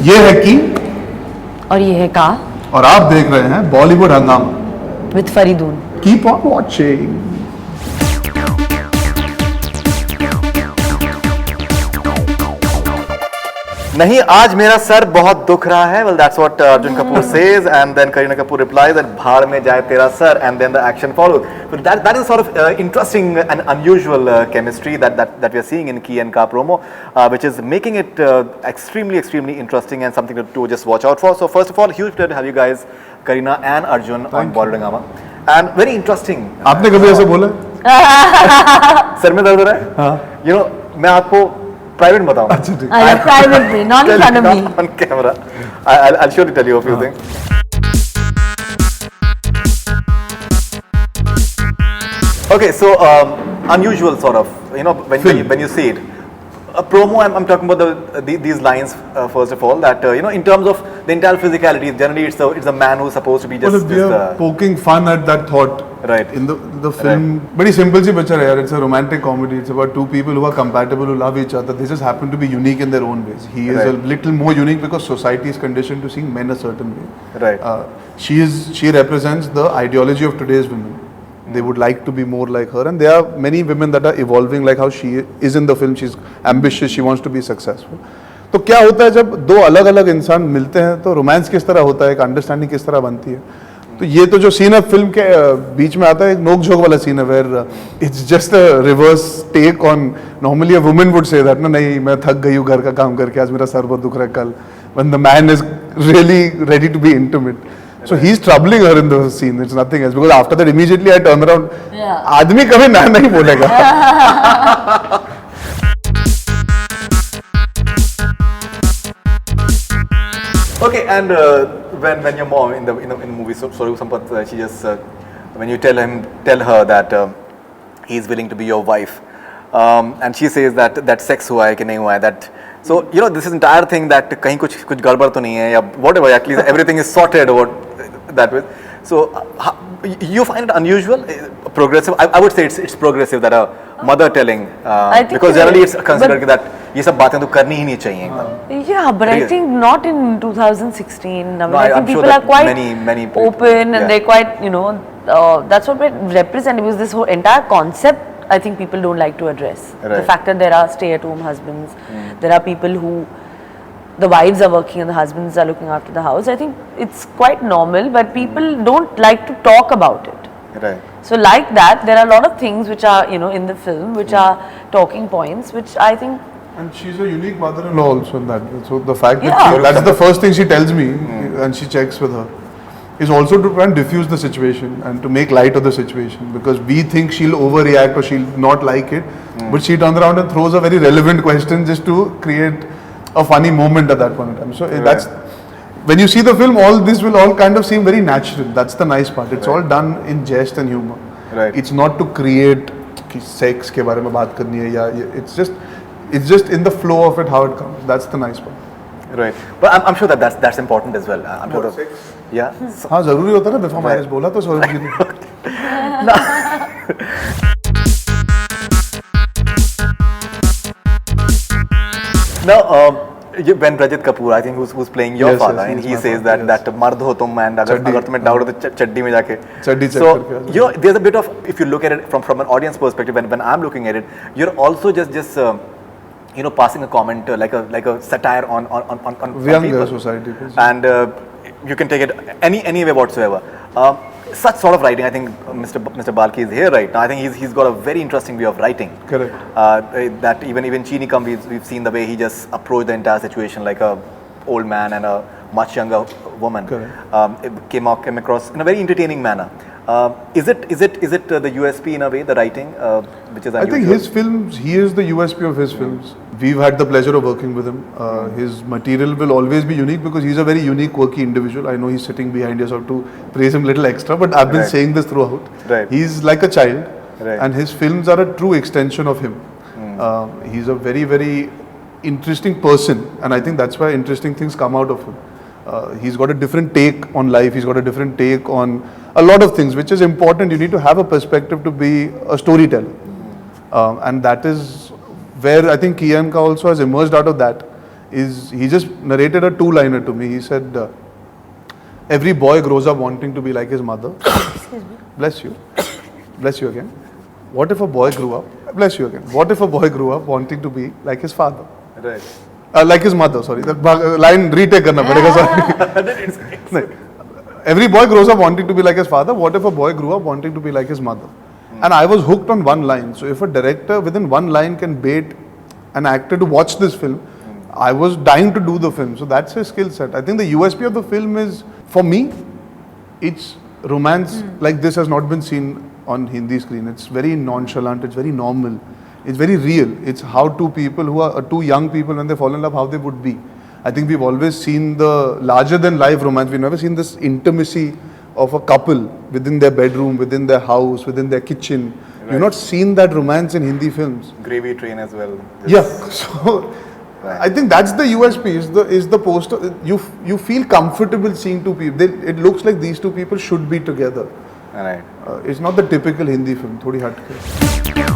ये है की और ये है का और आप देख रहे हैं Bollywood Hungama with Faridoon. Keep on watching. नहीं आज मेरा सर बहुत दुख रहा है. Well, that's what Arjun Kapoor says, and then Kareena Kapoor replies that भाड़ में जाए तेरा sir, and then the action follows. But that is sort of interesting and unusual chemistry that we are seeing in Key and Ka promo, which is making it extremely interesting and something to just watch out for. So first of all, huge pleasure to have you guys, Kareena and Arjun, on Bollywood Hungama, and very interesting. आपने कभी ऐसे बोला? Sir में दर्द हो रहा है? हाँ. You know, मैं आपको प्राइवेट बताऊं. अच्छा ठीक. Privately, not in front of me. On camera. I'll surely tell you a few things. Okay, so unusual sort of, you know, when you see it. A promo, I'm talking about these lines first of all, that you know, in terms of the entire physicality, generally it's a man who's supposed to be just. We are poking fun at that thought. Right. In the film, very simple C picture है यार. It's a romantic comedy. It's about two people who are compatible, who love each other. They just happen to be unique in their own ways. He is a little more unique because society is conditioned to seeing men a certain way. Right. She represents the ideology of today's women. They would like to be more like her, and there are many women that are evolving like how she is in the film. She's ambitious. She wants to be successful. तो क्या होता है जब दो अलग अलग इंसान मिलते हैं तो रोमांस किस तरह होता है, एक अंडरस्टैंडिंग किस तरह बनती है. तो ये तो जो सीन है फिल्म के बीच में आता है, एक नोक झोंक वाला सीन है, where it's just a reverse take on. Normally a woman would say that ना, नहीं मैं थक गई हूँ घर का काम करके, आज मेरा सर बहुत दुख रहा है कल. When the man is really ready to be intimate. So he's troubling her in the scene. It's nothing else, because after that immediately I turn around. आदमी कभी ना नहीं बोलेगा. Okay, and when your mom in the movie, sorry Sampath, she just when you tell her that he's willing to be your wife, and she says that sex हुआ है कि नहीं हुआ है, that. So you know, this is entire thing that कहीं कुछ गड़बड़ तो नहीं है या whatever, at least everything is sorted or that way. So you find it unusual, progressive? I would say it's progressive that a mother telling, because generally it's considered that ये सब बातें तो करनी ही नहीं चाहिए. Yeah, but I think not in 2016. I mean, I think I'm people sure are quite many people, open and they're quite, you know, that's what it represents, because this whole entire concept, I think people don't like to address. Right. The fact that there are stay-at-home husbands, there are people who, the wives are working and the husbands are looking after the house. I think it's quite normal, but people don't like to talk about it. Right. So like that, there are a lot of things which are, you know, in the film, which are talking points, which I think. And she's a unique mother-in-law also in that. So the fact that that's the first thing she tells me, and she checks with her, is also to try and diffuse the situation and to make light of the situation, because we think she'll overreact or she'll not like it, but she turns around and throws a very relevant question just to create a funny moment at that point in time. So that's, when you see the film, all this will all kind of seem very natural. That's the nice part. It's all done in jest and humor. Right. It's not to create कि sex के बारे में बात करनी है या it's just in the flow of it how it comes. That's the nice part. Right. But I'm sure that's important as well. I'm sure. Sex. Yeah. हाँ जरूरी होता है ना, before marriage बोला तो जरूरी नहीं. Now, when Rajat Kapoor, I think who's playing your father, and he says that मर्द हो तुम and अगर तुम्हें doubt हो तो चड्डी में जाके. So you know, there's a bit of, if you look at it from an audience perspective, when I'm looking at it, you're also just you know, passing a comment like a satire on younger society, and you can take it any way whatsoever. Such sort of writing, I think Mr. Balki is here right now. I think he's got a very interesting way of writing. Correct. That even Chini Kam, we've seen the way he just approached the entire situation like a old man and a much younger woman. Correct. It came across in a very entertaining manner. Is it the USP in a way, the writing, which is unusual? I think his films, he is the USP of his films. We've had the pleasure of working with him. His material will always be unique because he's a very unique, quirky individual. I know he's sitting behind you, so to praise him a little extra, but I've been saying this throughout. Right. He's like a child, and his films are a true extension of him. He's a very, very interesting person, and I think that's why interesting things come out of him. He's got a different take on life. He's got a different take on a lot of things, which is important. You need to have a perspective to be a storyteller, and that is where I think Kian Ka also has emerged out of that. is he just narrated a two-liner to me. He said, every boy grows up wanting to be like his mother. Bless you. Bless you again. What if a boy grew up, bless you again. What if a boy grew up wanting to be like his father? Right. Like his mother, sorry. The line retake karna padega, sorry. No. Every boy grows up wanting to be like his father. What if a boy grew up wanting to be like his mother? And I was hooked on one line. So if a director within one line can bait an actor to watch this film, I was dying to do the film. So that's his skill set. I think the USP of the film is, for me, it's romance like this has not been seen on Hindi screen. It's very nonchalant, it's very normal, it's very real. It's how two people who are two young people when they fall in love, how they would be. I think we've always seen the larger than life romance. We've never seen this intimacy of a couple within their bedroom, within their house, within their kitchen. Right. You've not seen that romance in Hindi films. Gravy Train as well. Yeah, so Right. I think that's the USP. Is the poster. You feel comfortable seeing two people. It looks like these two people should be together. Right. It's not the typical Hindi film. थोड़ी हट के.